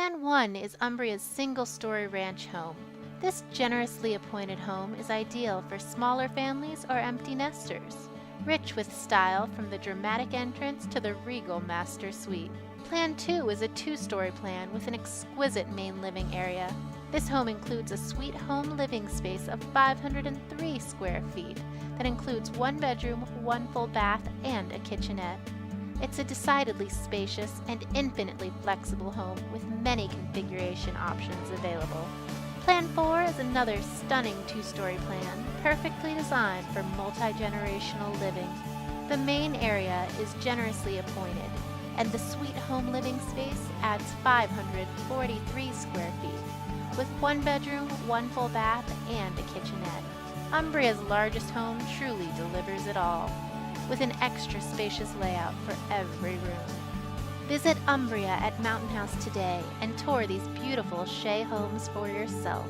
Plan 1 is Umbria's single-story ranch home. This generously appointed home is ideal for smaller families or empty nesters, rich with style from the dramatic entrance to the regal master suite. Plan 2 is a 2-story plan with an exquisite main living area. This home includes a suite home living space of 503 square feet that includes 1 bedroom, 1 full bath, and a kitchenette. It's a decidedly spacious and infinitely flexible home with many configuration options available. Plan 4 is another stunning 2-story plan, perfectly designed for multi-generational living. The main area is generously appointed, and the suite home living space adds 543 square feet, with 1 bedroom, 1 full bath, and a kitchenette. Umbria's largest home truly delivers it all, with an extra spacious layout for every room. Visit Umbria at Mountain House today and tour these beautiful Shea homes for yourself.